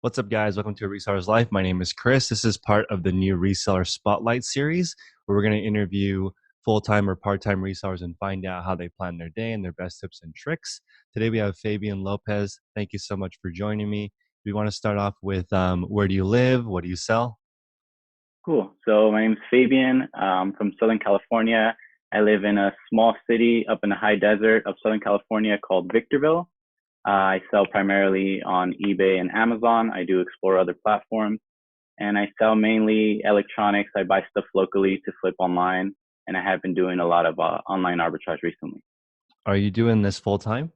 What's up, guys? Welcome to Reseller's Life. My name is Chris. This is part of the new Reseller Spotlight series where we're going to interview full-time or part-time resellers and find out how they plan their day and their best tips and tricks. Today we have Fabian Lopez. Thank you so much for joining me. We want to start off with where do you live? What do you sell? Cool. So my name is Fabian. I'm from Southern California. I live in a small city up in the high desert of Southern California called Victorville. I sell primarily on eBay and Amazon. I do explore other platforms, and I sell mainly electronics. I buy stuff locally to flip online, and I have been doing a lot of online arbitrage recently. Are you doing this full-time?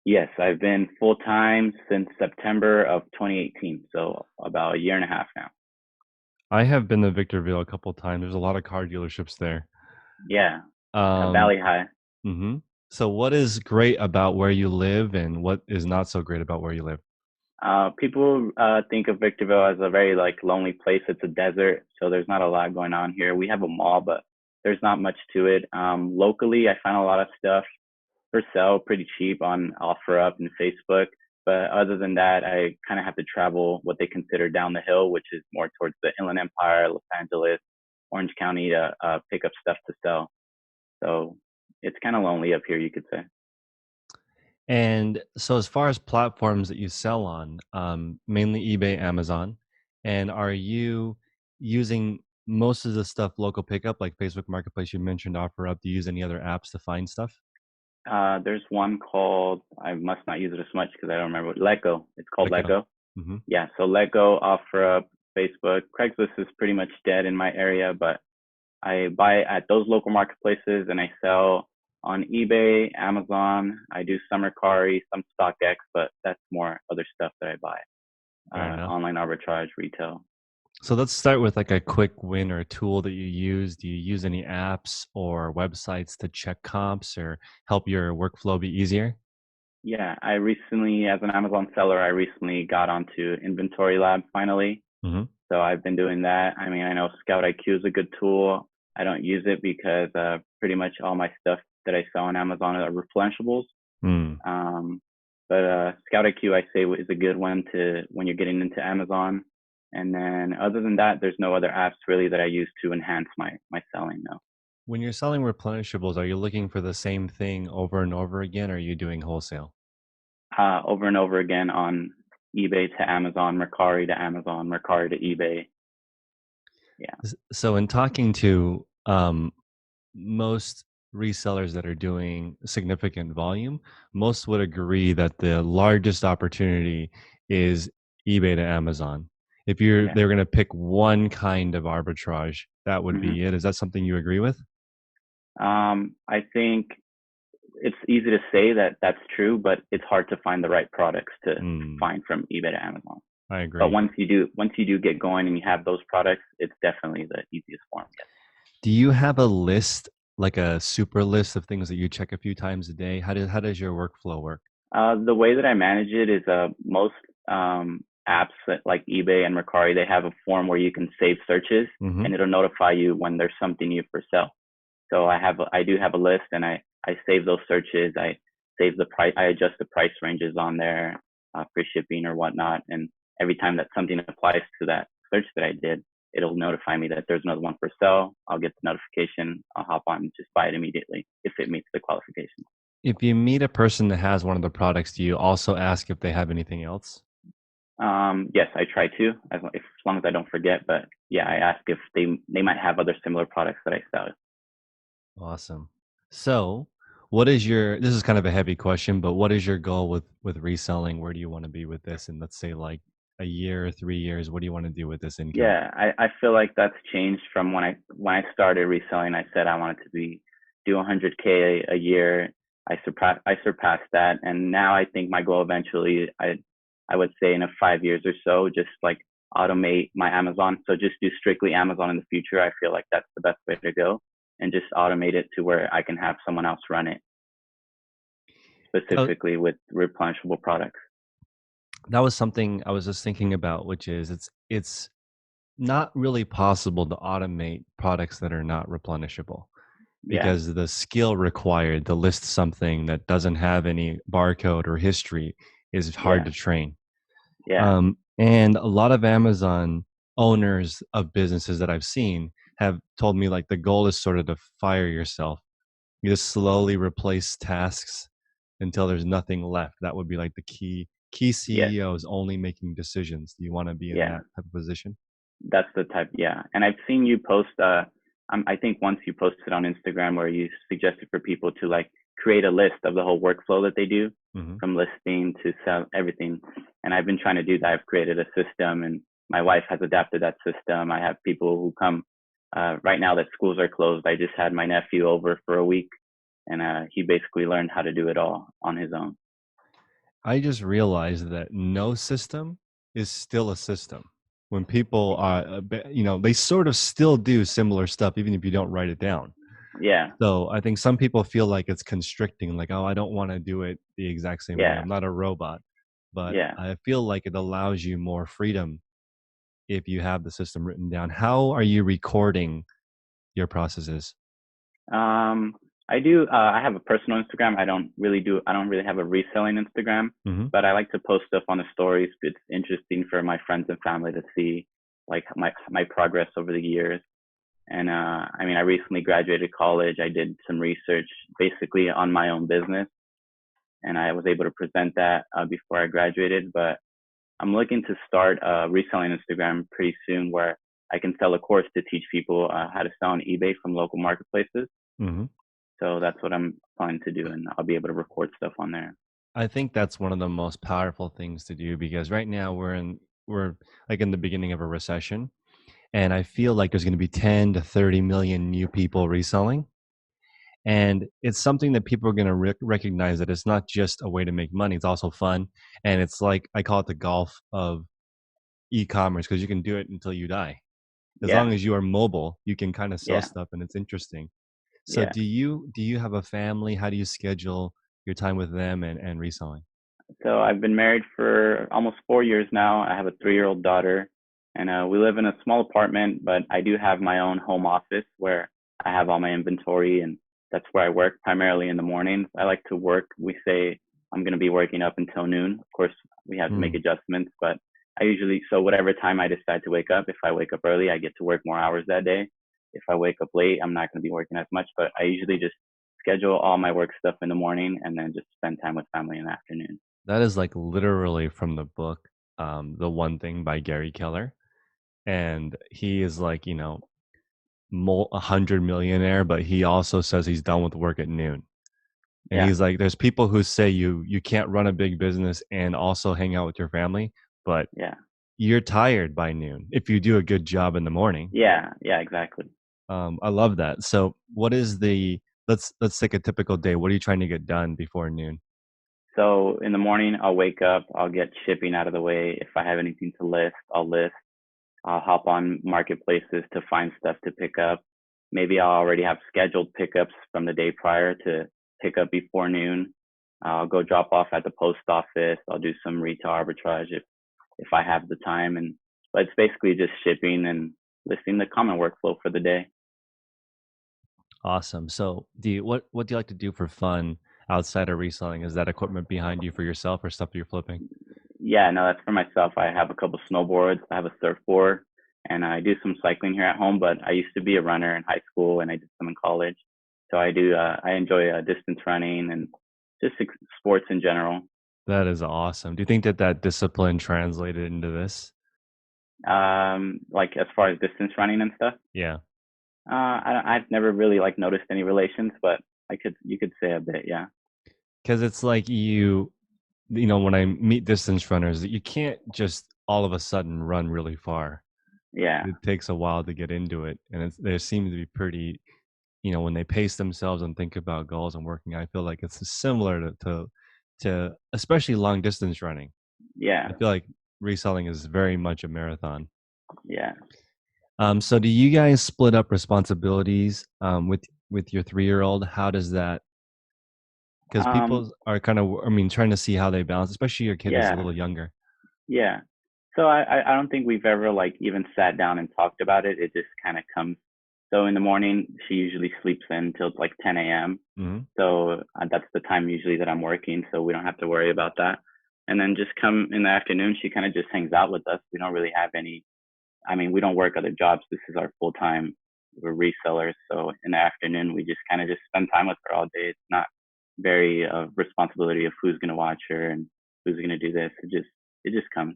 Yes, I've been full time since September of 2018, so about a year and a half now. I have been to Victorville a couple of times. There's a lot of car dealerships there. Yeah, Um, Valley High. mhm. So what is great about where you live and what is not so great about where you live? People think of Victorville as a very lonely place. It's a desert, so there's not a lot going on here. We have a mall, but there's not much to it. Locally, I find a lot of stuff for sale pretty cheap on OfferUp and Facebook. But other than that, I kind of have to travel what they consider down the hill, which is more towards the Inland Empire, Los Angeles, Orange County to pick up stuff to sell. So it's kind of lonely up here, you could say. And so as far as platforms that you sell on, mainly eBay, Amazon, and are you using most of the stuff local pickup like Facebook Marketplace you mentioned OfferUp? Do you use any other apps to find stuff? There's one called, I must not use it as much because I don't remember, Letgo. It's called Like Letgo. mm-hmm. Yeah, so Letgo, OfferUp, Facebook. Craigslist is pretty much dead in my area, but I buy at those local marketplaces and I sell on eBay, Amazon. I do some Mercari, some StockX, but that's more other stuff that I buy. Fair enough. Online arbitrage, retail. So let's start with like a quick win or tool that you use. Do you use any apps or websites to check comps or help your workflow be easier? Yeah, I recently, as an Amazon seller, I recently got onto Inventory Lab finally. Mm-hmm. So I've been doing that. I mean, I know Scout IQ is a good tool. I don't use it because pretty much all my stuff that I sell on Amazon are replenishables. Mm. Um, but Scout IQ, I say, is a good one to when you're getting into Amazon. And then other than that, there's no other apps really that I use to enhance my selling now. When you're selling replenishables, are you looking for the same thing over and over again, or are you doing wholesale? Over and over again on eBay to Amazon, Mercari to Amazon, Mercari to eBay. Yeah. So, in talking to most resellers that are doing significant volume, most would agree that the largest opportunity is eBay to Amazon. If Yeah. they're going to pick one kind of arbitrage, that would hmm be it. Is that something you agree with? I think it's easy to say that that's true, but it's hard to find the right products to Mm, find from eBay to Amazon. I But agree. once you do get going and you have those products, it's definitely the easiest form. Do you have a list, like a super list of things that you check a few times a day? How does your workflow work? The way that I manage it is most apps like eBay and Mercari, they have a form where you can save searches Hmm. and it'll notify you when there's something new for sale. So I do have a list and I save those searches. I save the price. I adjust the price ranges on there, free shipping or whatnot. And every time that something applies to that search that I did, it'll notify me that there's another one for sale. I'll get the notification. I'll hop on and just buy it immediately if it meets the qualifications. If you meet a person that has one of the products, do you also ask if they have anything else? Yes, I try to, as long as I don't forget. But yeah, I ask if they might have other similar products that I sell. Awesome. So, what is your, this is kind of a heavy question, but what is your goal with reselling? Where do you want to be with this in, let's say, like a year or 3 years? What do you want to do with this income? Yeah, I feel like that's changed from when I started reselling. I said I wanted to be do 100K a year. I surpassed that, and now I think my goal eventually, I would say in a 5 years or so, just like automate my Amazon. So just do strictly Amazon in the future. I feel like that's the best way to go, and just automate it to where I can have someone else run it, That, specifically with replenishable products. that was something I was just thinking about, which is it's not really possible to automate products that are not replenishable Yeah, because the skill required to list something that doesn't have any barcode or history is hard yeah, to train. yeah. And a lot of Amazon owners of businesses that I've seen have told me like the goal is sort of to fire yourself. You just slowly replace tasks until there's nothing left. That would be like the key Yes. CEOs only making decisions. Do you want to be in Yeah. that type of position? That's the type. Yeah. And I've seen you post, I think once you posted on Instagram where you suggested for people to like create a list of the whole workflow that they do Hmm. from listing to sell everything. And I've been trying to do that. I've created a system and my wife has adapted that system. I have people who come, right now that schools are closed. I just had my nephew over for a week and, he basically learned how to do it all on his own. I just realized that no system is still a system. When people are, they sort of still do similar stuff, even if you don't write it down. Yeah. So I think some people feel like it's constricting, like, oh, I don't want to do it the exact same way. Yeah. I'm not a robot. But Yeah. I feel like it allows you more freedom if you have the system written down. How are you recording your processes? Um, I do. I have a personal Instagram. I don't really have a reselling Instagram, Hmm. but I like to post stuff on the stories. It's interesting for my friends and family to see like my progress over the years. And, I mean, I recently graduated college. I did some research basically on my own business, and I was able to present that, before I graduated. But I'm looking to start a reselling Instagram pretty soon, where I can sell a course to teach people, how to sell on eBay from local marketplaces. Hmm. So that's what I'm planning to do, and I'll be able to record stuff on there. I think that's one of the most powerful things to do because right now we're like in the beginning of a recession, and I feel like there's going to be 10 to 30 million new people reselling. And it's something that people are going to recognize that it's not just a way to make money, it's also fun. And it's like I call it the golf of e-commerce because you can do it until you die. As Yeah, long as you are mobile, you can kind of sell yeah, stuff and it's interesting. So yeah. do you have a family? How do you schedule your time with them and reselling? So I've been married for almost 4 years now. I have a 3-year-old daughter, and, we live in a small apartment, but I do have my own home office where I have all my inventory, and that's where I work primarily in the mornings. I like to work. We say I'm going to be working up until noon. Of course, we have to make Mm, adjustments, but I usually, so whatever time I decide to wake up, if I wake up early, I get to work more hours that day. If I wake up late, I'm not going to be working as much, but I usually just schedule all my work stuff in the morning and then just spend time with family in the afternoon. that is like literally from the book, The One Thing by Gary Keller. And he is like, 100 millionaire, but he also says he's done with work at noon. And Yeah, he's like, there's people who say you can't run a big business and also hang out with your family, but yeah, you're tired by noon if you do a good job in the morning. yeah, yeah, exactly. I love that. So, what is the let's take a typical day. What are you trying to get done before noon? So in the morning, I'll wake up, I'll get shipping out of the way. If I have anything to list, I'll list. I'll hop on marketplaces to find stuff to pick up. Maybe I'll already have scheduled pickups from the day prior to pick up before noon. I'll go drop off at the post office. I'll do some retail arbitrage if I have the time. And but it's basically just shipping and listing the common workflow for the day. Awesome. So, what do you like to do for fun outside of reselling? Is that equipment behind you for yourself or stuff that you're flipping? Yeah, no, that's for myself. I have a couple snowboards, I have a surfboard, and I do some cycling here at home. But I used to be a runner in high school, and I did some in college. So I do. I enjoy, distance running and just sports in general. That is awesome. Do you think that that discipline translated into this? Like as far as distance running and stuff, Yeah. I've never really like noticed any relations, but you could say a bit. Yeah, Because it's like when I meet distance runners, you can't just all of a sudden run really far. yeah, It takes a while to get into it, and they seem to be pretty. When they pace themselves and think about goals and working, I feel like it's similar to especially long distance running. yeah, I feel like reselling is very much a marathon. yeah. So do you guys split up responsibilities with your 3-year-old? How does that? Because Um, people are kind of, I mean, trying to see how they balance, especially your kid is a yeah. little younger. Yeah. So I don't think we've ever like even sat down and talked about it. It just kind of comes. So in the morning, she usually sleeps in till like 10 a.m. Hmm. So, that's the time usually that I'm working. So we don't have to worry about that. and then just come in the afternoon. She kind of just hangs out with us. We don't really have any. I mean, we don't work other jobs. This is our full time. We're resellers, so in the afternoon we just kind of just spend time with her all day. It's not very responsibility of who's gonna watch her and who's gonna do this. It just comes.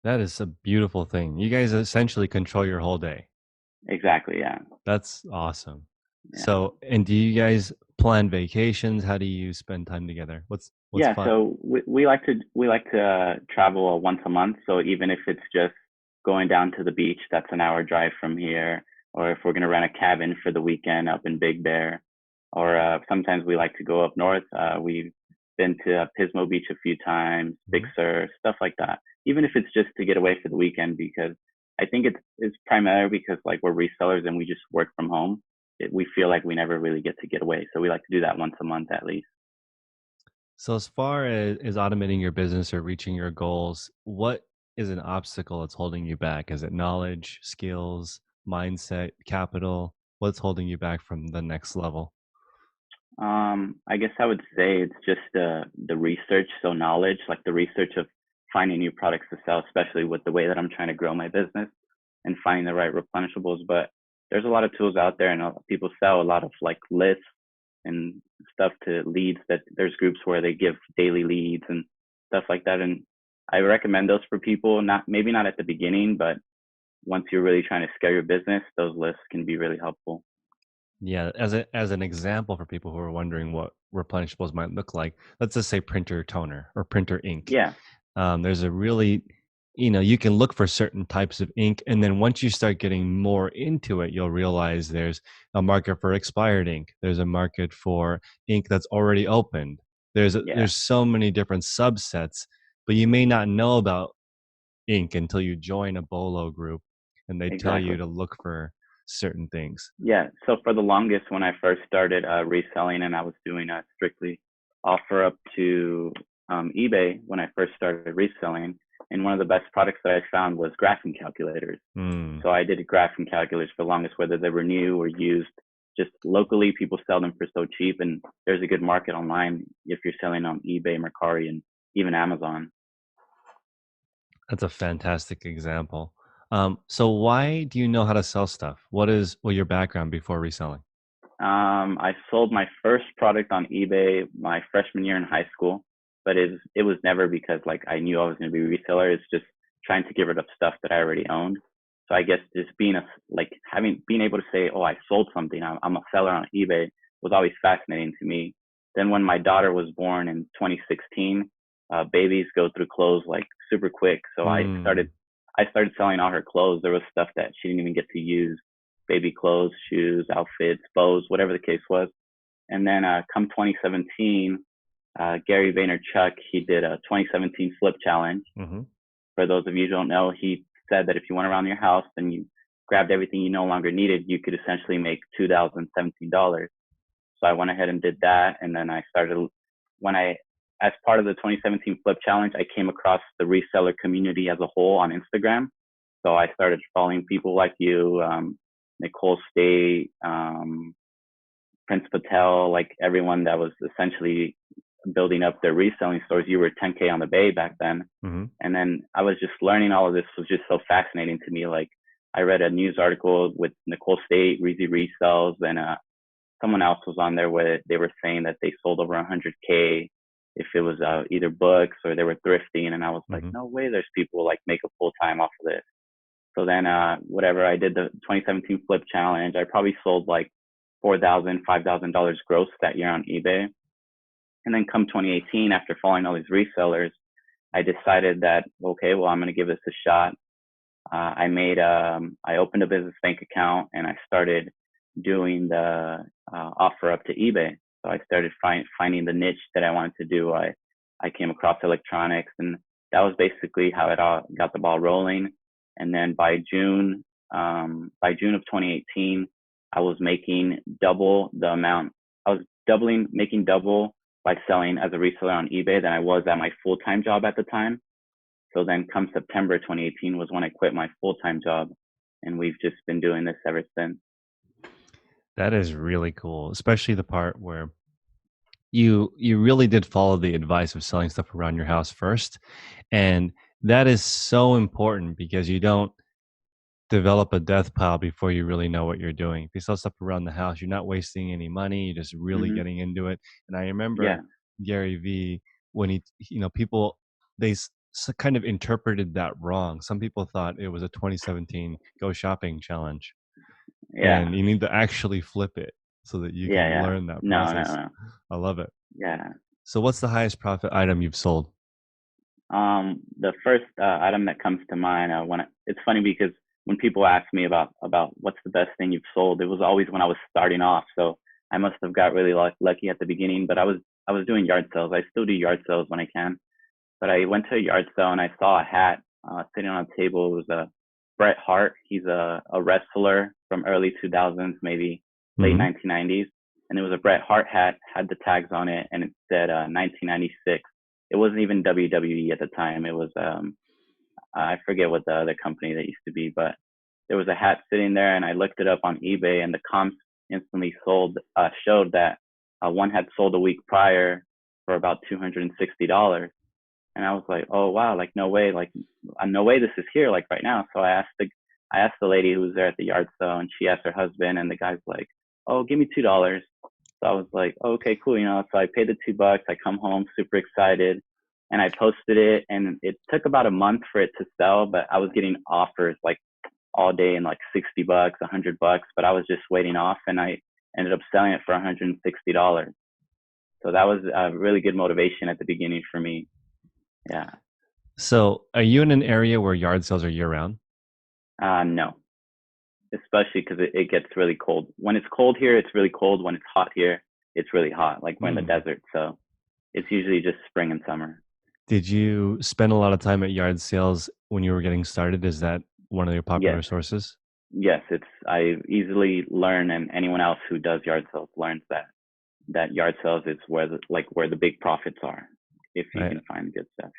That is a beautiful thing. You guys essentially control your whole day. Exactly. Yeah. That's awesome. Yeah. So, and do you guys plan vacations? How do you spend time together? What's Yeah, fun? so we like to travel once a month. So even if it's just going down to the beach, that's an hour drive from here, or if we're gonna rent a cabin for the weekend up in Big Bear, or sometimes we like to go up north. We've been to Pismo Beach a few times, Big Mhm. Sur, stuff like that. Even if it's just to get away for the weekend, because I think it's primarily because like we're resellers and we just work from home. We feel like we never really get to get away, so we like to do that once a month at least. So, as far as automating your business or reaching your goals, what is an obstacle that's holding you back? Is it knowledge, skills, mindset, capital? What's holding you back from the next level? I guess I would say it's just the research, so knowledge, like the research of finding new products to sell, especially with the way that I'm trying to grow my business and finding the right replenishables. But there's a lot of tools out there, and people sell a lot of like lists and stuff to leads. That there's groups where they give daily leads and stuff like that, and I recommend those for people. Not maybe not at the beginning, but once you're really trying to scale your business, those lists can be really helpful. Yeah, as an example for people who are wondering what replenishables might look like, let's just say printer toner or printer ink. Yeah, There's a really, you can look for certain types of ink, and then once you start getting more into it, you'll realize there's a market for expired ink. There's a market for ink that's already opened. yeah, There's so many different subsets, but you may not know about ink until you join a Bolo group, and they tell you exactly. to look for certain things. Yeah. So for the longest, when I first started reselling, and I was doing a strictly offer up to eBay when I first started reselling, and one of the best products that I found was graphing calculators. Mm. So I did graphing calculators for the longest, whether they were new or used. Just locally, people sell them for so cheap, and there's a good market online if you're selling on eBay, Mercari, and even Amazon. That's a fantastic example. So why do you know how to sell stuff? What your background before reselling? I sold my first product on eBay my freshman year in high school, but it was never because like I knew I was going to be a reseller. It's just trying to get rid of stuff that I already owned. So I guess just being being able to say, oh, I sold something. I'm a seller on eBay was always fascinating to me. Then when my daughter was born in 2016, babies go through clothes like super quick. So Mm. I started selling all her clothes. There was stuff that she didn't even get to use, baby clothes, shoes, outfits, bows, whatever the case was. And then come 2017, Gary Vaynerchuk, he did a 2017 flip challenge. Hmm. For those of you who don't know, he said that if you went around your house and you grabbed everything you no longer needed, you could essentially make $2,017. So I went ahead and did that. And then I started, when I, as part of the 2017 flip challenge, I came across the reseller community as a whole on Instagram. So I started following people like you, Nicole State, Prince Patel, like everyone that was essentially building up their reselling stores. You were 10K on the Bay back then. Hmm. And then I was just learning all of this was just so fascinating to me. Like I read a news article with Nicole State, Reezy Resells, and someone else was on there where they were saying that they sold over 100K if it was either books or they were thrifting. And I was like, Hmm. no way, there's people like make a full time off of this. So then, whatever, I did the 2017 flip challenge. I probably sold like $4,000, $5,000 gross that year on eBay. And then come 2018, after following all these resellers, I decided that, okay, well, I'm going to give this a shot. I opened a business bank account and I started doing the offer up to eBay. So I started finding the niche that I wanted to do. I came across electronics, and that was basically how it all got the ball rolling. And then by June of 2018, I was making double the amount. I was making double by selling as a reseller on eBay than I was at my full time job at the time. So then come September 2018 was when I quit my full-time job, and we've just been doing this ever since. That is really cool, especially the part where you really did follow the advice of selling stuff around your house first, and that is so important because you don't develop a death pile before you really know what you're doing. If you sell stuff around the house, you're not wasting any money, you're just really Hmm. getting into it. And I Yeah. remember Gary Vee when people kind of interpreted that wrong. Some people thought it was a 2017 go shopping challenge, Yeah. and you need to actually flip it so that you Yeah. can Yeah. learn that No, no, process. no. I love it. Yeah. So what's the highest profit item you've sold? The first item that comes to mind it's funny because when people ask me about what's the best thing you've sold, it was always when I was starting off. So I must have got really lucky at the beginning. But I was doing yard sales. I still do yard sales when I can. But I went to a yard sale and I saw a hat sitting on a table. It was a Bret Hart. He's a wrestler from early 2000s, maybe late Hmm. 1990s. And it was a Bret Hart hat, had the tags on it, and it said 1996. It wasn't even WWE at the time. It was I forget what the other company that used to be, but there was a hat sitting there, and I looked it up on eBay, and the comps instantly showed that one had sold a week prior for about $260. And I was like, oh wow, like no way, like no way this is here like right now. So I asked the lady who was there at the yard sale, and she asked her husband, and the guy's like, oh, give me $2. So I was like, oh, okay, cool, you know. So I paid the $2. I come home super excited, and I posted it, and it took about a month for it to sell, but I was getting offers like all day and like $60, $100, but I was just waiting off, and I ended up selling it for $160. So that was a really good motivation at the beginning for me. Yeah. So are you in an area where yard sales are year round? No, especially because it gets really cold. When it's cold here, it's really cold. When it's hot here, it's really hot. Like we're in the Hmm. desert, so it's usually just spring and summer. Did you spend a lot of time at yard sales when you were getting started? Is that one of your Yes, popular sources? yes. It's I easily learn, and anyone else who does yard sales learns that yard sales is where the big profits are, if you I can find good stuff.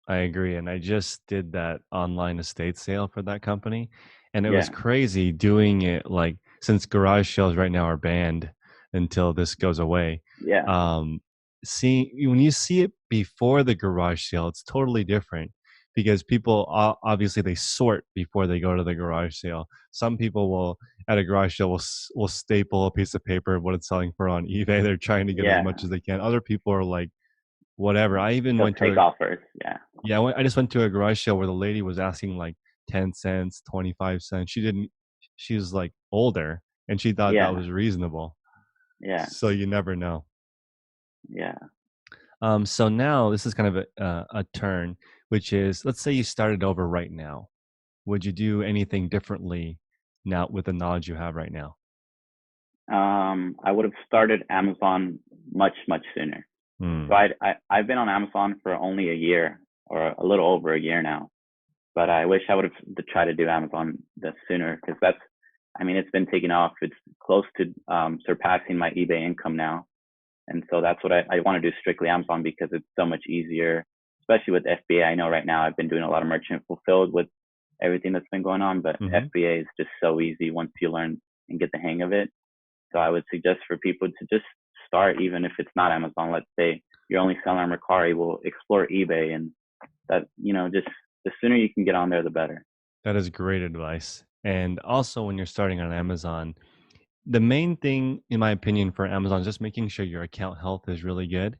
I agree, and I just did that online estate sale for that company, and it was Yeah, crazy doing it, like, since garage sales right now are banned until this goes away. yeah, Um, seeing when you see it before the garage sale, it's totally different because people obviously they sort before they go to the garage sale. Some people will at a garage sale will staple a piece of paper of what it's selling for on eBay. They're trying to get as yeah. much as they can. Other people are like, whatever. I even They'll went to take a offers. Yeah, yeah, I just went to a garage sale where the lady was asking like 10 cents, 25 cents. She was like older and she thought that yeah, was reasonable. yeah, So you never know. yeah. So now this is kind of a turn, which is, let's say you started over right now. Would you do anything differently now with the knowledge you have right now? I would have started Amazon much, much sooner. So Hmm. I've been on Amazon for only a year or a little over a year now, but I wish I would have tried to do Amazon the sooner because I mean, it's been taking off. It's close to surpassing my eBay income now. And so that's what I want to do strictly Amazon because it's so much easier, especially with FBA. I know right now I've been doing a lot of merchant fulfilled with everything that's been going on, but Hmm. FBA is just so easy once you learn and get the hang of it. So I would suggest for people to just start, even if it's not Amazon. Let's say you're only selling on Mercari, well, explore eBay, and that just the sooner you can get on there, the better. That is great advice. And also, when you're starting on Amazon, the main thing, in my opinion, for Amazon is just making sure your account health is really good.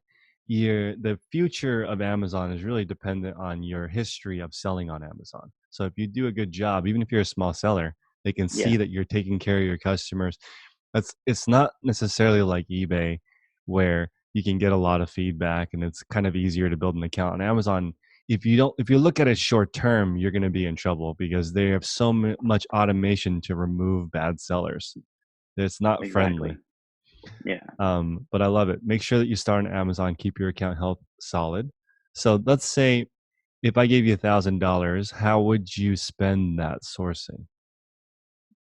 The future of Amazon is really dependent on your history of selling on Amazon. So if you do a good job, even if you're a small seller, they can see Yeah, that you're taking care of your customers. It's not necessarily like eBay where you can get a lot of feedback and it's kind of easier to build an account. On Amazon, if you look at it short term, you're going to be in trouble because they have so much automation to remove bad sellers. It's not friendly. exactly. Yeah. But I love it. Make sure that you start on Amazon, keep your account health solid. So let's say if I gave you $1,000, how would you spend that sourcing?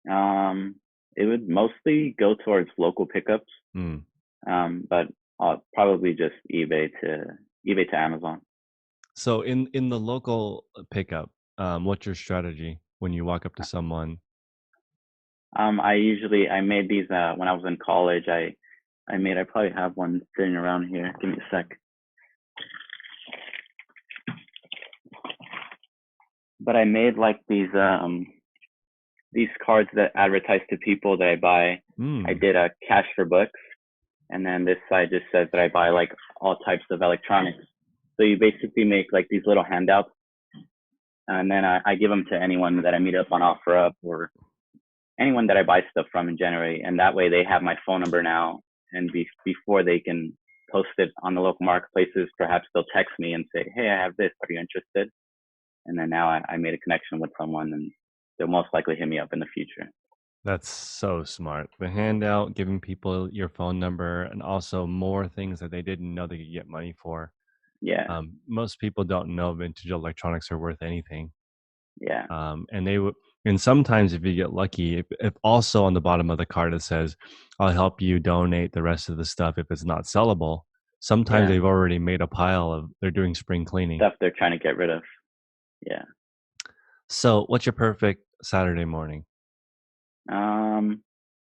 Um, it would mostly go towards local pickups, Hmm. but probably just eBay to Amazon. So in the local pickup, what's your strategy when you walk up to someone? I made these when I was in college. I made. I probably have one sitting around here. Give me a sec. But I made like these cards that advertise to people that I buy. I Mm. did a cash for books, and then this side just says that I buy like all types of electronics. So you basically make like these little handouts, and then I give them to anyone that I meet up on OfferUp or anyone that I buy stuff from in January, and that way they have my phone number now. And before they can post it on the local marketplaces, perhaps they'll text me and say, "Hey, I have this. Are you interested?" And then now I made a connection with someone, and they'll most likely hit me up in the future. That's so smart. The handout, giving people your phone number, and also more things that they didn't know they could get money for. Yeah, Most people don't know vintage electronics are worth anything. yeah, And they would, and sometimes if you get lucky, if also on the bottom of the card it says, "I'll help you donate the rest of the stuff if it's not sellable." Sometimes yeah. they've already made a pile of, they're doing spring cleaning. Stuff they're trying to get rid of. Yeah. So, what's your perfect Saturday morning? Um,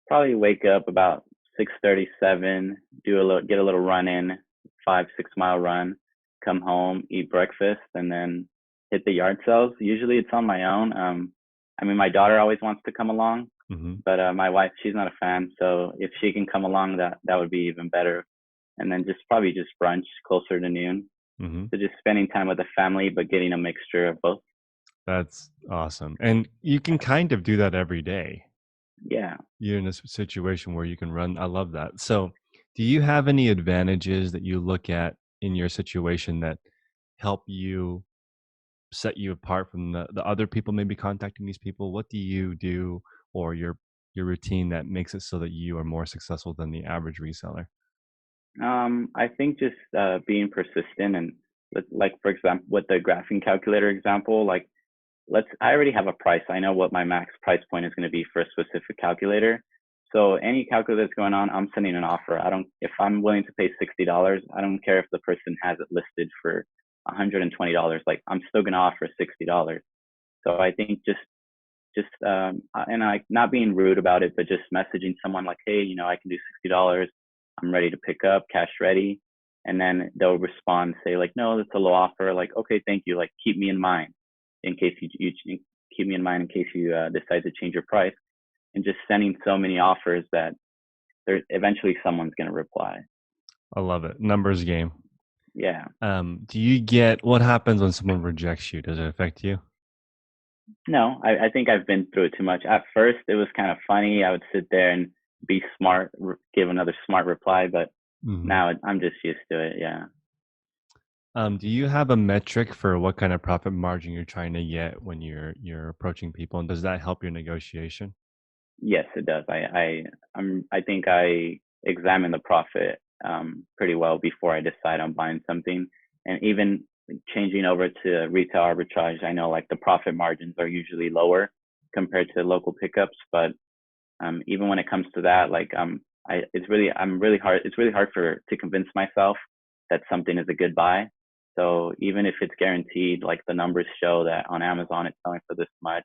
Probably wake up about 6:37, do a little, get a little run in, 5 6 mile run, come home, eat breakfast, and then hit the yard sales. Usually it's on my own. I mean, my daughter always wants to come along, Hmm. but my wife, she's not a fan. So if she can come along, that would be even better. And then just probably just brunch closer to noon. Hmm. So just spending time with the family, but getting a mixture of both. That's awesome. And you can kind of do that every day. Yeah. You're in a situation where you can run. I love that. So, do you have any advantages that you look at in your situation that help you set you apart from the other people maybe contacting these people? What do you do, or your routine that makes it so that you are more successful than the average reseller? I think just being persistent and like for example with the graphing calculator example, like I already have a price. I know what my max price point is going to be for a specific calculator. So any calculator that's going on, I'm sending an offer. I don't if I'm willing to pay $60, I don't care if the person has it listed for $120. Like I'm still going to offer $60. So I think just and like not being rude about it, but just messaging someone like, hey, I can do $60. I'm ready to pick up, cash ready, and then they'll respond, say like, no, that's a low offer. Like, okay, thank you. Like, keep me in mind in case you keep me in mind in case you decide to change your price, and just sending so many offers that there eventually someone's gonna reply. I love it. Numbers game. Yeah. Do you get what happens when someone rejects you? Does it affect you? No, I think I've been through it too much. At first, it was kind of funny. I would sit there and be smart, give another smart reply, but Hmm. now I'm just used to it. Yeah. Do you have a metric for what kind of profit margin you're trying to get when you're approaching people, and does that help your negotiation? Yes, it does. I think I examine the profit pretty well before I decide on buying something, and even changing over to retail arbitrage. I know like the profit margins are usually lower compared to local pickups, but even when it comes to that, like I'm really hard. It's really hard for to convince myself that something is a good buy. So even if it's guaranteed, like the numbers show that on Amazon it's selling for this much,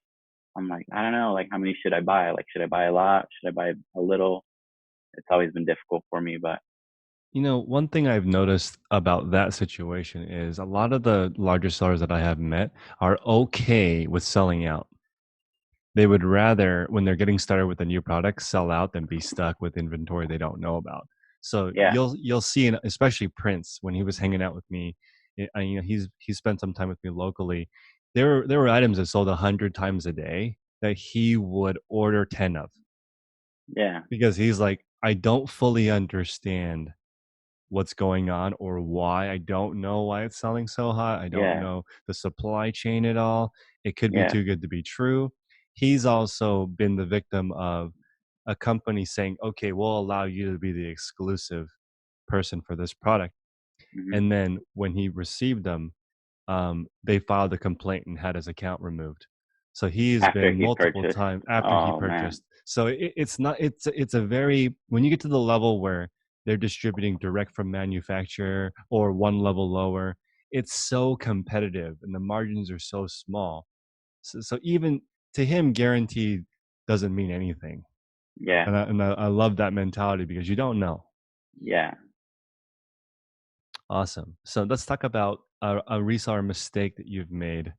I'm like, I don't know, like how many should I buy? Like, should I buy a lot? Should I buy a little? It's always been difficult for me, but One thing I've noticed about that situation is a lot of the larger sellers that I have met are okay with selling out. They would rather, when they're getting started with a new product, sell out than be stuck with inventory they don't know about. So yeah, you'll see, especially Prince when he was hanging out with me. He's spent some time with me locally. There were items that sold 100 times a day that he would order 10 of yeah, because he's like, I don't fully understand what's going on or why. I don't know why it's selling so hot. I don't yeah, know the supply chain at all. It could be yeah, too good to be true. He's also been the victim of a company saying, okay, we'll allow you to be the exclusive person for this product. hmm, And then when he received them, they filed a complaint and had his account removed. So he's after been he multiple purchased. times after he Oh man, purchased. So it's not it's a very, when you get to the level where they're distributing direct from manufacturer or one level lower, it's so competitive and the margins are so small. So even to him, guaranteed doesn't mean anything. yeah. And I love that mentality because you don't know. Yeah. Awesome. So let's talk about a reseller mistake that you've made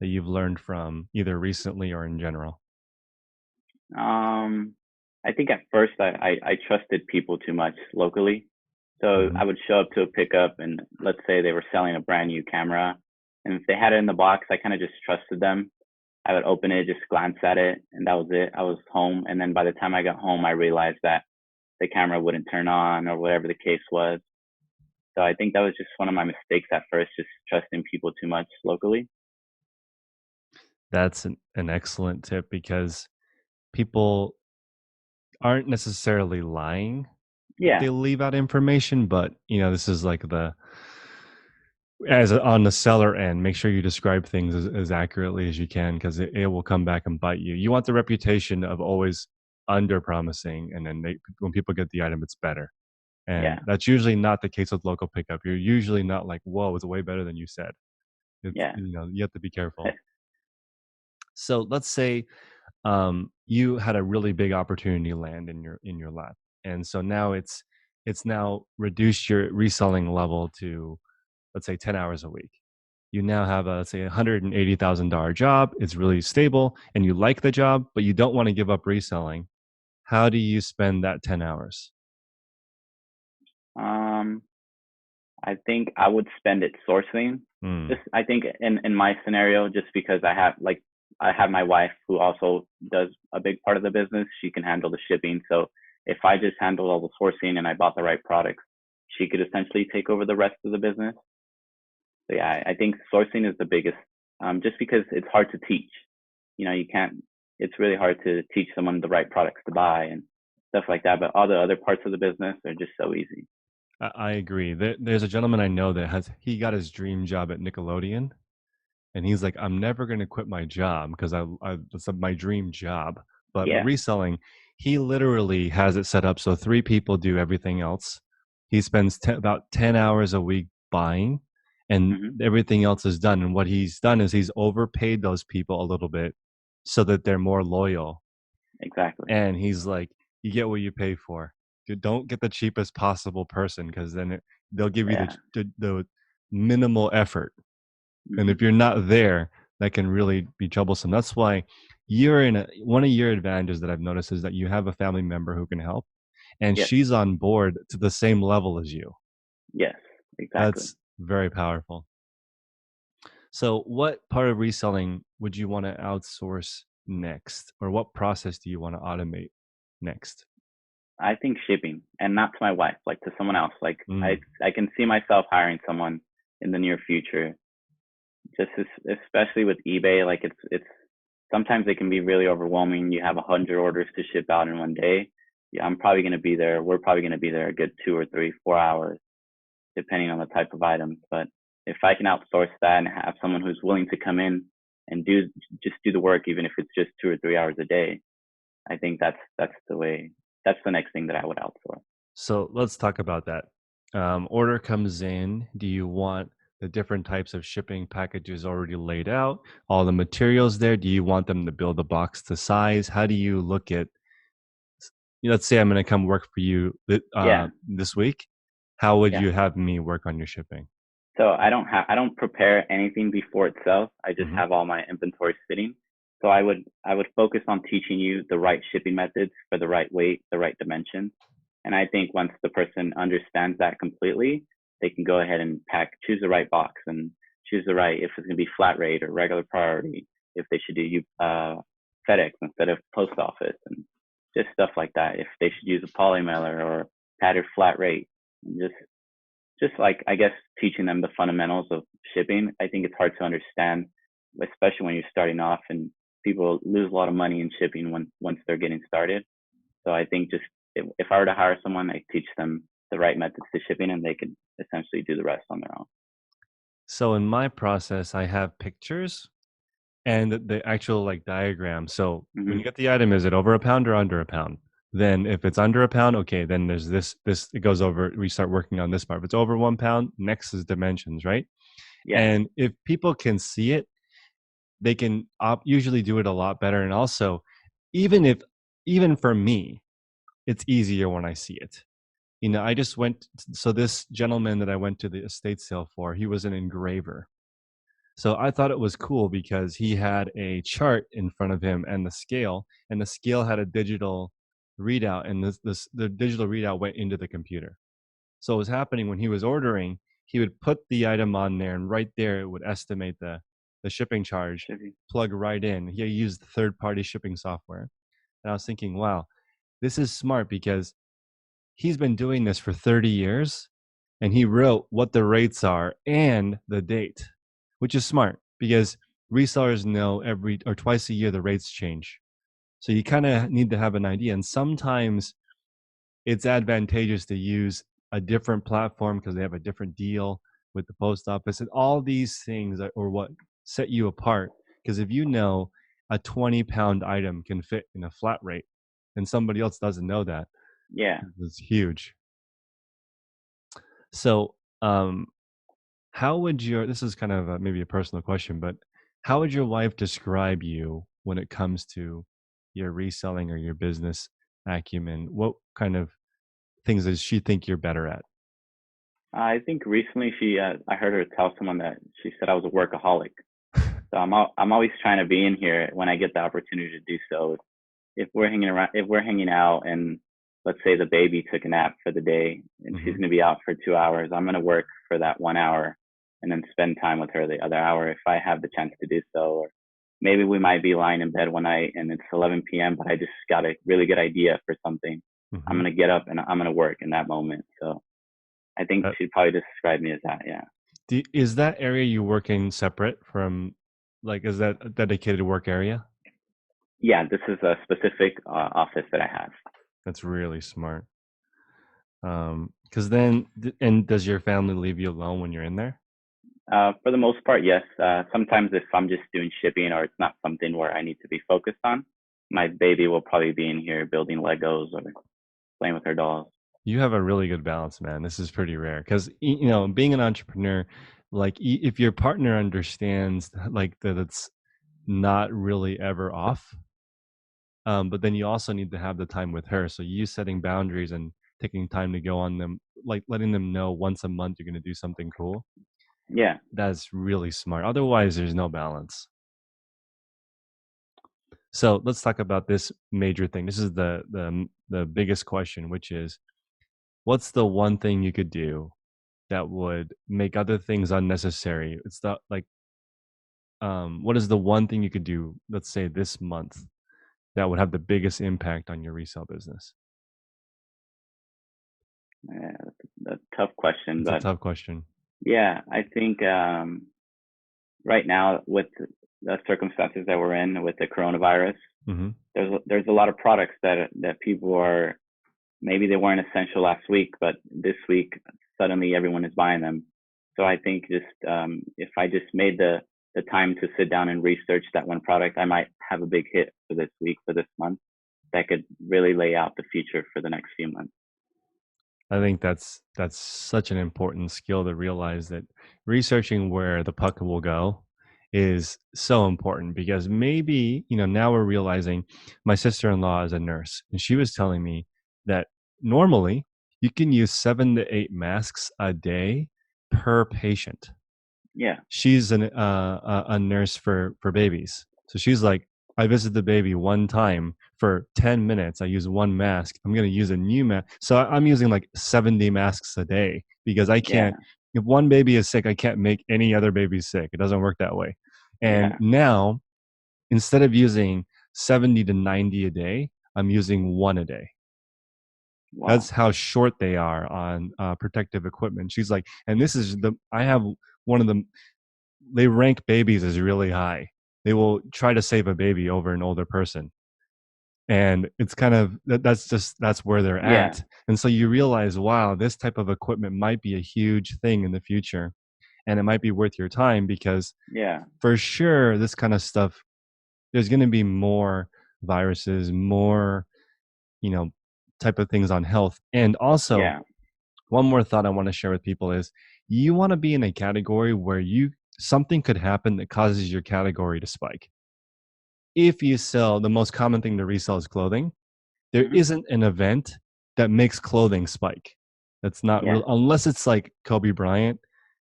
that you've learned from either recently or in general. Um, I think at first I trusted people too much locally. So Hmm. I would show up to a pickup and let's say they were selling a brand new camera. And if they had it in the box, I kind of just trusted them. I would open it, just glance at it, and that was it. I was home. And then by the time I got home, I realized that the camera wouldn't turn on or whatever the case was. So I think that was just one of my mistakes at first, just trusting people too much locally. That's an excellent tip because people aren't necessarily lying if Yeah, they leave out information, but this is like the on the seller end, make sure you describe things as accurately as you can because it will come back and bite you. You want the reputation of always under promising, and then when people get the item, it's better. And yeah, that's usually not the case with local pickup. You're usually not like, whoa, it's way better than you said. It's yeah. you have to be careful. So let's say you had a really big opportunity land in your lap, and so now it's now reduced your reselling level to, let's say, 10 hours a week. You now have a, let's say, $180,000 job. It's really stable and you like the job, but you don't want to give up reselling. How do you spend that 10 hours? Um, I think I would spend it sourcing. Mm, Just I think in my scenario, just because I have my wife who also does a big part of the business. She can handle the shipping. So if I just handle all the sourcing and I bought the right products, she could essentially take over the rest of the business. So yeah, I think sourcing is the biggest. Just because it's hard to teach. You can't. It's really hard to teach someone the right products to buy and stuff like that. But all the other parts of the business are just so easy. I agree. There's a gentleman I know that he got his dream job at Nickelodeon. And he's like, I'm never going to quit my job because it's my dream job. But with Yeah. reselling, he literally has it set up so three people do everything else. He spends about 10 hours a week buying, and Hmm. everything else is done. And what he's done is he's overpaid those people a little bit so that they're more loyal. Exactly. And he's like, you get what you pay for. Don't get the cheapest possible person because then they'll give you Yeah. the minimal effort, and Hmm. if you're not there, that can really be troublesome. That's why one of your advantages that I've noticed is that you have a family member who can help, and Yes. she's on board to the same level as you. Yes. Exactly. That's very powerful. So, what part of reselling would you want to outsource next, or what process do you want to automate next? I think shipping, and not to my wife, like to someone else. Like I, Mm, I can see myself hiring someone in the near future. Especially with eBay, like it's sometimes it can be really overwhelming. You have 100 orders to ship out in one day. Yeah, I'm probably going to be there. We're probably going to be there a good 2 or 3, 4 hours, depending on the type of items. But if I can outsource that and have someone who's willing to come in and do the work, even if it's just 2 or 3 hours a day, I think that's the way. That's the next thing that I would outsource. So let's talk about that. Order comes in. Do you want the different types of shipping packages already laid out? All the materials there? Do you want them to build a box to size? How do you look at? Let's say I'm going to come work for you Yeah, this week. How would yeah. you have me work on your shipping? So I don't prepare anything before itself. I just Hmm. have all my inventory sitting. So I would focus on teaching you the right shipping methods for the right weight, the right dimensions. And I think once the person understands that completely, they can go ahead and choose the right box and choose the right, if it's going to be flat rate or regular priority, if they should do FedEx instead of post office, and just stuff like that. If they should use a poly mailer or padded flat rate, and just like I guess teaching them the fundamentals of shipping. I think it's hard to understand, especially when you're starting off, and people lose a lot of money in shipping once they're getting started. So I think just if I were to hire someone, I teach them the right methods to shipping, and they could essentially do the rest on their own. So in my process, I have pictures and the actual like diagram. So when Hmm. you get the item, is it over a pound or under a pound? Then if it's under a pound, okay, then there's this it goes over. We start working on this part. If it's over 1 pound, next is dimensions, right? Yeah, And if people can see it, they can usually do it a lot better. And also, even if even for me, it's easier when I see it. I just went. So this gentleman that I went to the estate sale for, he was an engraver. So I thought it was cool because he had a chart in front of him and the scale had a digital readout, and the digital readout went into the computer. So what was happening when he was ordering, he would put the item on there, and right there it would estimate the shipping charge, Should be. plug right in. He used third-party shipping software. And I was thinking, wow, this is smart because he's been doing this for 30 years and he wrote what the rates are and the date, which is smart because resellers know every or twice a year the rates change. So you kind of need to have an idea. And sometimes it's advantageous to use a different platform because they have a different deal with the post office, and all these things are what set you apart. Because if you know a 20-pound item can fit in a flat rate and somebody else doesn't know that, Yeah. it's huge. So how would this is kind of maybe a personal question, but how would your wife describe you when it comes to your reselling or your business acumen? What kind of things does she think you're better at? I think recently I heard her tell someone that she said I was a workaholic. So I'm always trying to be in here when I get the opportunity to do so. If we're hanging around, if we're hanging out, and let's say the baby took a nap for the day and she's Mm-hmm. going to be out for 2 hours, I'm going to work for that 1 hour and then spend time with her the other hour if I have the chance to do so. Or maybe we might be lying in bed one night and it's 11 p.m., but I just got a really good idea for something. I'm Mm-hmm. going to get up and I'm going to work in that moment. So I think That, she'd probably describe me as that. Yeah. is that area you work in separate from, like, is that a dedicated work area? Yeah. This is a specific office that I have. That's really smart. Because then, and does your family leave you alone when you're in there? For the most part, yes. Sometimes if I'm just doing shipping or it's not something where I need to be focused on, my baby will probably be in here building Legos or playing with her dolls. You have a really good balance, man. This is pretty rare because being an entrepreneur, like if your partner understands like that it's not really ever off, but then you also need to have the time with her. So you setting boundaries and taking time to go on them, like letting them know once a month you're going to do something cool. Yeah. That's really smart. Otherwise, there's no balance. So let's talk about this major thing. This is the biggest question, which is, what's the one thing you could do that would make other things unnecessary? It's not like, what is the one thing you could do, let's say this month, that would have the biggest impact on your resale business? Yeah, that's a tough question, It's a but tough question. yeah, I think right now with the circumstances that we're in with the coronavirus, Hmm. there's a lot of products that people are maybe they weren't essential last week, but this week suddenly everyone is buying them. So I think just if I just made the time to sit down and research that one product, I might have a big hit for this week, for this month, that could really lay out the future for the next few months. I think that's such an important skill to realize that researching where the puck will go is so important because maybe, now we're realizing my sister-in-law is a nurse and she was telling me that normally you can use 7 to 8 masks a day per patient. Yeah, She's a nurse for babies. So she's like, I visit the baby one time for 10 minutes. I use one mask. I'm going to use a new mask. So I'm using like 70 masks a day because I yeah, can't, if one baby is sick, I can't make any other baby sick. It doesn't work that way. And yeah. now, instead of using 70 to 90 a day, I'm using one a day. That's Wow. how short they are on protective equipment. She's like, and I have one of the, they rank babies as really high. They will try to save a baby over an older person. And it's kind of that's where they're Yeah, at. And so you realize, wow, this type of equipment might be a huge thing in the future. And it might be worth your time because yeah, for sure, this kind of stuff, there's going to be more viruses, more, you know, type of things on health. And also, yeah. one more thought I want to share with people is you want to be in a category where something could happen that causes your category to spike. If you sell, the most common thing to resell is clothing. There Hmm. isn't an event that makes clothing spike. That's not Yeah. real unless it's like Kobe Bryant.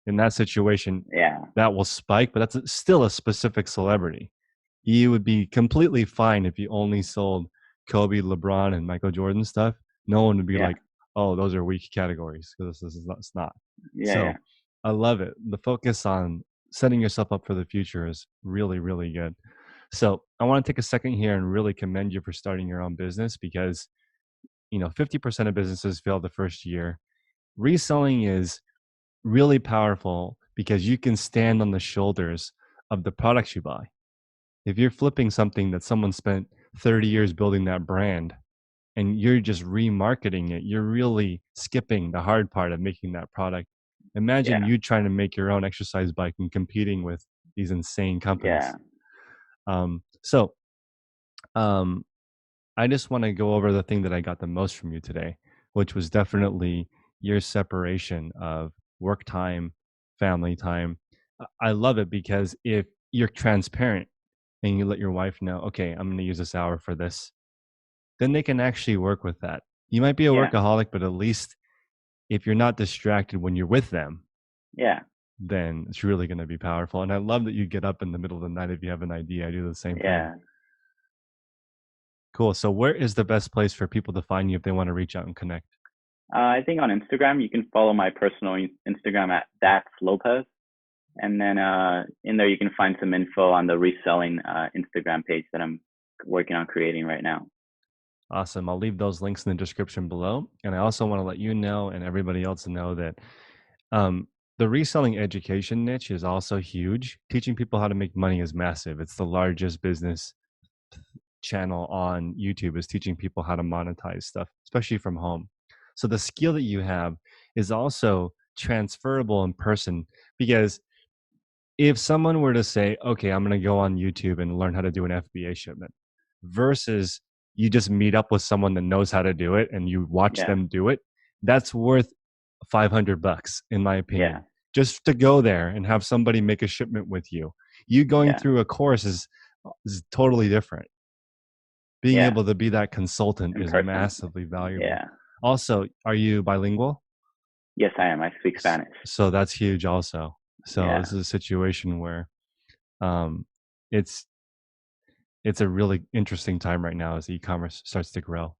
In that situation, Yeah. that will spike, but that's still a specific celebrity. You would be completely fine if you only sold Kobe, LeBron, and Michael Jordan stuff. No one would be Yeah. like, "Oh, those are weak categories," because this is not. It's not. Yeah. So, Yeah. I love it. The focus on setting yourself up for the future is really, really good. So, I want to take a second here and really commend you for starting your own business because 50% of businesses fail the first year. Reselling is really powerful because you can stand on the shoulders of the products you buy. If you're flipping something that someone spent 30 years building that brand and you're just remarketing it, you're really skipping the hard part of making that product. Imagine Yeah. you trying to make your own exercise bike and competing with these insane Yeah. companies. So um, I just want to go over the thing that I got the most from you today, which was definitely your separation of work time, family time. I love it because if you're transparent and you let your wife know, okay, I'm going to use this hour for this, then they can actually work with that. You might be a Yeah. workaholic, but at least if you're not distracted when you're with them, Yeah. then it's really going to be powerful. And I love that you get up in the middle of the night if you have an idea. I do the same thing. Yeah. Cool. So, where is the best place for people to find you if they want to reach out and connect? I think on Instagram you can follow my personal Instagram at that's Lopez, and then in there you can find some info on the reselling Instagram page that I'm working on creating right now. Awesome. I'll leave those links in the description below. And I also want to let you know and everybody else know that um, the reselling education niche is also huge. Teaching people how to make money is massive. It's the largest business channel on YouTube is teaching people how to monetize stuff, especially from home. So the skill that you have is also transferable in person because if someone were to say, okay, I'm going to go on YouTube and learn how to do an FBA shipment versus you just meet up with someone that knows how to do it and you watch Yeah. them do it, that's worth $500 in my Yeah. opinion. Just to go there and have somebody make a shipment with you. You going Yeah. through a course is totally different. Being Yeah. able to be that consultant In is person. massively valuable. Yeah. Also, are you bilingual? Yes, I am. I speak Spanish. So that's huge also. So Yeah. this is a situation where um, it's it's a really interesting time right now as e-commerce starts to grow.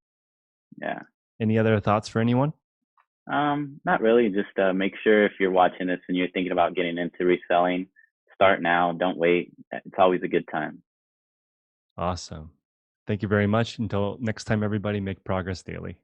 Yeah. Any other thoughts for anyone? Not really. Just make sure if you're watching this and you're thinking about getting into reselling, start now. Don't wait. It's always a good time. Awesome. Thank you very much. Until next time, everybody, make progress daily.